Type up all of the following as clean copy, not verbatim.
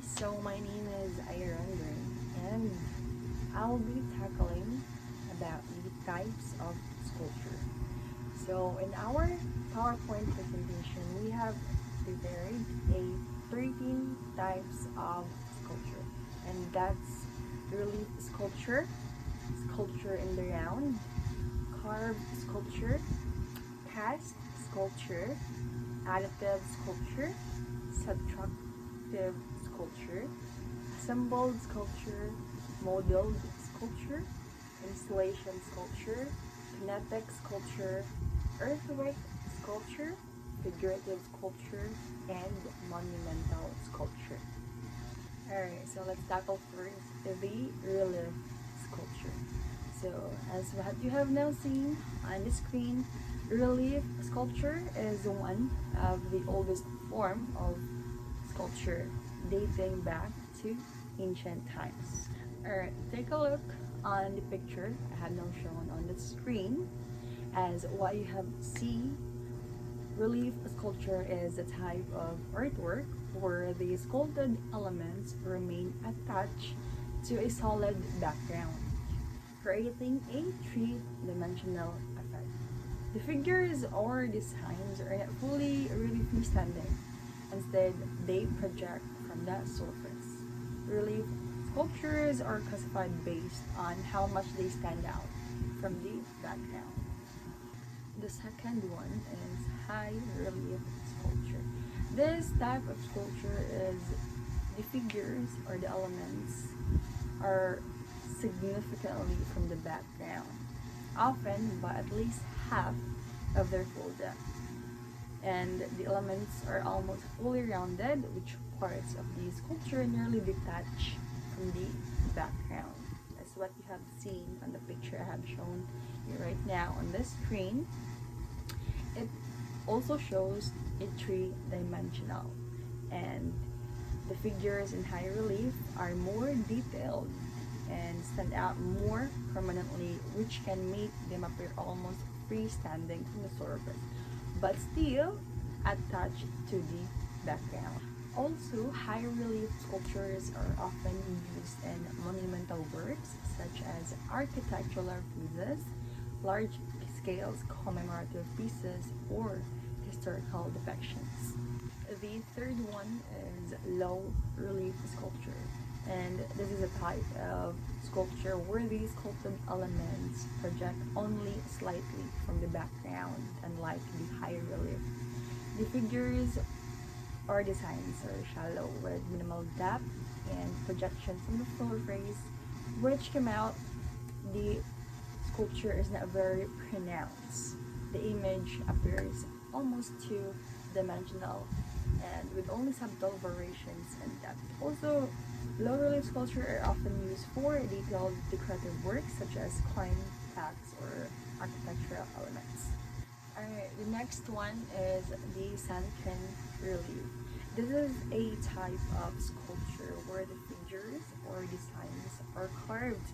So my name is Irene and I'll be tackling about the types of sculpture. So in our PowerPoint presentation, we have prepared a 13 types of sculpture, and that's relief sculpture, sculpture in the round, carved sculpture, cast sculpture, additive sculpture, subtractive sculpture, assembled sculpture, modeled sculpture, installation sculpture, kinetic sculpture, earthwork sculpture, figurative sculpture, and monumental sculpture. Alright, so let's tackle first the relief sculpture. So, as what you have now seen on the screen, relief sculpture is one of the oldest form of sculpture dating back to ancient times. Alright, take a look on the picture I have now shown on the screen. As what you have seen, relief sculpture is a type of artwork where the sculpted elements remain attached to a solid background, creating a three-dimensional effect. The figures or designs are not fully really freestanding. Instead, they project from the surface. Relief sculptures are classified based on how much they stand out from the background. The second one is high relief sculpture. This type of sculpture is the figures or the elements are significantly from the background, often by at least half of their full depth. And the elements are almost fully rounded, which parts of the sculpture nearly detach from the background. That's what you have seen on the picture I have shown you right now on the screen. It also shows a three-dimensional, and the figures in high relief are more detailed and stand out more prominently, which can make them appear almost freestanding from the surface, but still attached to the background. Also, high relief sculptures are often used in monumental works such as architectural pieces, large scale commemorative pieces, or historical depictions. The third one is low relief sculpture, and this is a type of sculpture where the sculpted elements project only slightly from the background, unlike the high relief. The figures or designs are shallow with minimal depth and projection from the surface, which come out the sculpture is not very pronounced. The image appears almost two-dimensional and with only subtle variations in depth. Also, low relief sculpture are often used for detailed decorative works such as coin packs or architectural elements. Alright, the next one is the sunken relief. This is a type of sculpture where the figures or designs are carved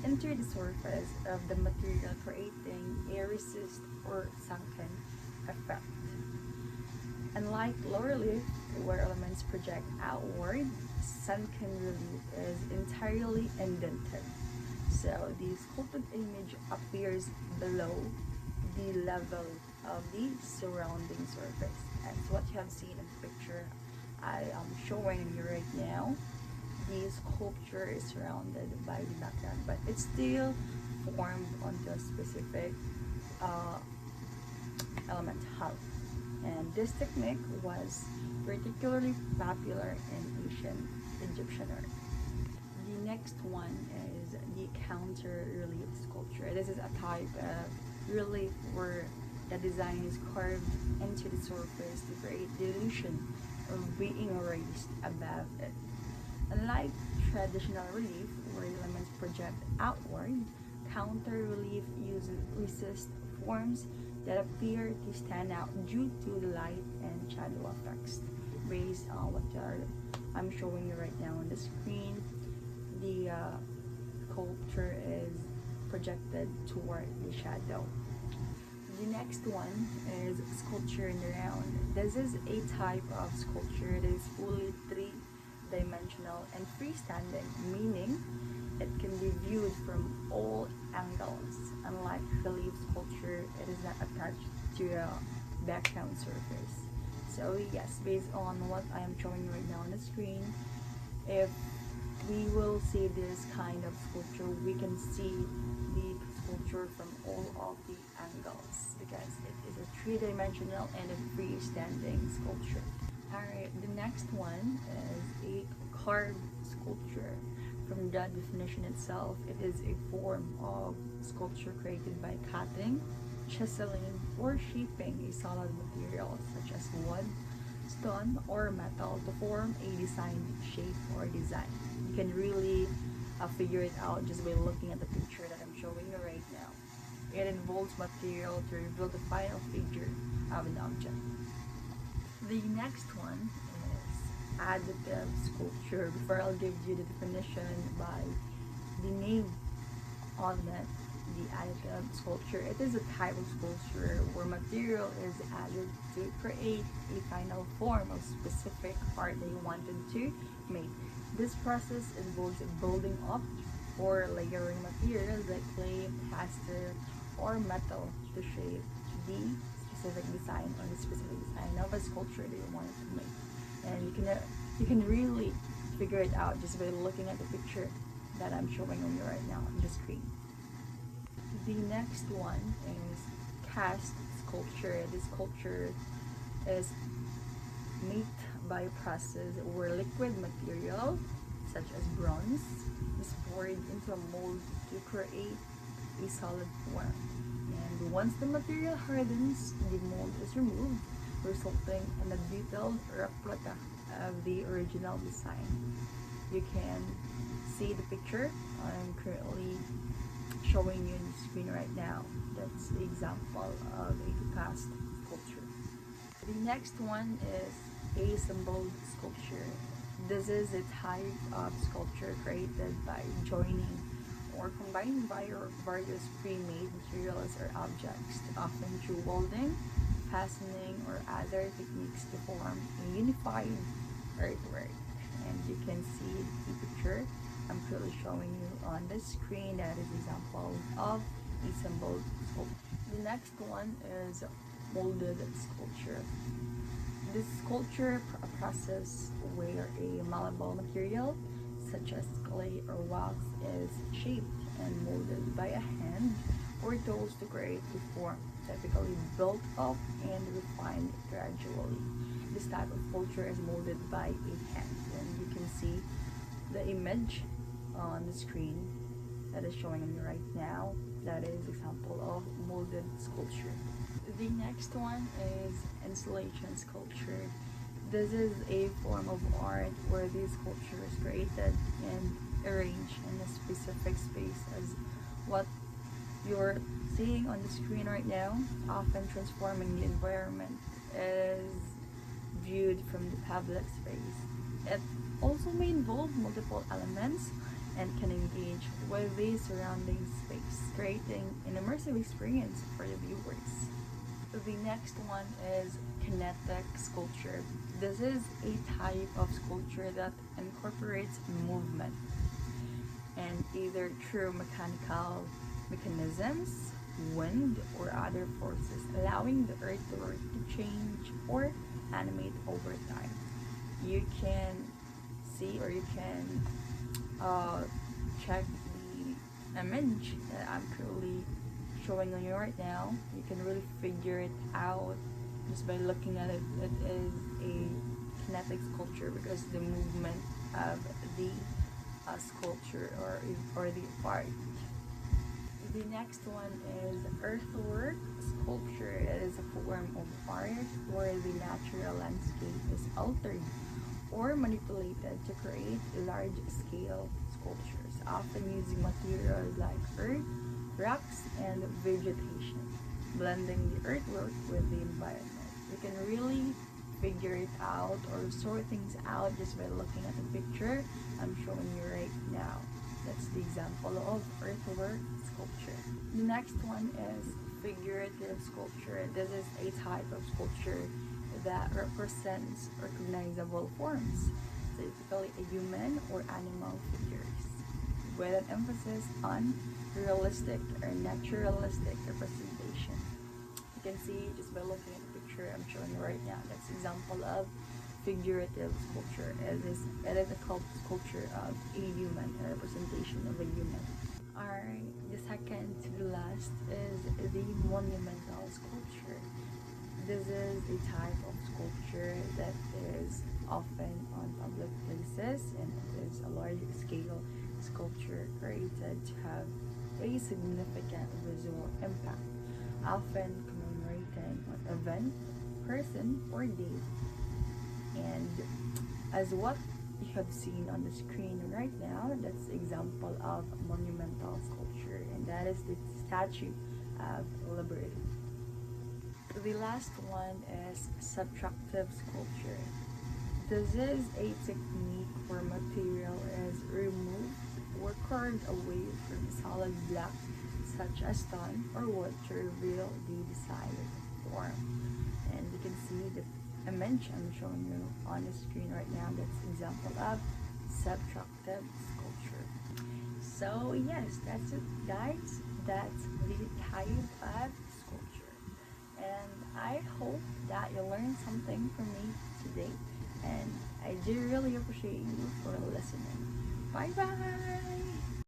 into the surface of the material, creating a recessed or sunken effect. Unlike low relief, where elements project outward, sunken relief is entirely indented. So the sculpted image appears below the level of the surrounding surface. As what you have seen in the picture I am showing you right now, the sculpture is surrounded by the background, but it's still formed onto a specific element hull. And this technique was particularly popular in ancient Egyptian art. The next one is the counter relief sculpture. This is a type of relief where the design is carved into the surface to create the illusion of being raised above it. Unlike traditional relief, where elements project outward, counter relief uses recessed forms that appear to stand out due to the light and shadow effects. Based on what I'm showing you right now on the screen, the sculpture is projected toward the shadow. The next one is sculpture in the round. This is a type of sculpture that is fully three-dimensional vertical, and freestanding, meaning it can be viewed from all angles. Unlike relief sculpture, it is not attached to a background surface. So yes, based on what I am showing you right now on the screen, if we will see this kind of sculpture, we can see the sculpture from all of the angles because it is a three-dimensional and a freestanding sculpture. Alright, the next one is a carved sculpture. From the definition itself, it is a form of sculpture created by cutting, chiseling, or shaping a solid material such as wood, stone, or metal to form a designed shape or design. You can really figure it out just by looking at the picture that I'm showing you right now. It involves material to reveal the final figure of an object. The next one is additive sculpture. Before I'll give you the definition by the name on it, the additive sculpture. It is a type of sculpture where material is added to create a final form of specific part that you wanted to make. This process involves building up or layering materials like clay, plaster, or metal to shape the specific design or the specific design of a sculpture that you wanted to make. And you can really figure it out just by looking at the picture that I'm showing on you right now on the screen. The next one is cast sculpture. This sculpture is made by a process where liquid material such as bronze is poured into a mold to create a solid form. And once the material hardens, the mold is removed, resulting in a detailed replica of the original design. You can see the picture I'm currently showing you on the screen right now. That's the example of a cast sculpture. The next one is assembled sculpture. This is a type of sculpture created by joining or combining various pre-made materials or objects, often through welding, fastening, or other techniques to form a unified artwork. And you can see the picture I'm currently showing you on the screen. That is an example of assembled sculpture. The next one is molded sculpture. This sculpture process where a malleable material such as clay or wax is shaped and molded by a hand or tools to create a form, typically built up and refined gradually. This type of sculpture is molded by a hand, and you can see the image on the screen that is showing me right now. That is example of molded sculpture. The next one is installation sculpture. This is a form of art where the sculpture is created and arranged in a specific space, as what you're seeing on the screen right now, often transforming the environment is viewed from the public space. It also may involve multiple elements and can engage with the surrounding space, creating an immersive experience for the viewers. The next one is kinetic sculpture. This is a type of sculpture that incorporates movement and either through mechanical mechanisms, wind, or other forces, allowing the earthwork to change or animate over time. You can see or you can check the image that I'm currently showing on you right now. You can really figure it out just by looking at it. It is a kinetic sculpture because the movement of the sculpture or the art. The next one is earthwork sculpture. It is a form of art where the natural landscape is altered or manipulated to create large-scale sculptures, often using materials like earth, rocks, and vegetation, blending the earthwork with the environment. You can really figure it out or sort things out just by looking at the picture I'm showing you right now. That's the example of earthwork sculpture. The next one is figurative sculpture. This is a type of sculpture that represents recognizable forms. So typically a human or animal figures, with an emphasis on realistic or naturalistic representation. You can see just by looking at the picture I'm showing you right now, that's an example of figurative sculpture. It is a sculpture of a human, a representation of a human. Alright, the second to the last is the monumental sculpture. This is a type of sculpture that is often on public places, and it is a large scale sculpture created to have a significant visual impact, often commemorating an event, person, or date. And as what you have seen on the screen right now, that's example of monumental sculpture, and that is the Statue of Liberty. The last one is subtractive sculpture. This is a technique where material is removed or carved away from solid block such as stone or wood to reveal the desired form. And you can see the image I'm showing you on the screen right now, that's example of subtractive sculpture. So yes, that's it guys. That's the type of sculpture. And I hope that you learned something from me today. And I do really appreciate you for listening. Bye bye!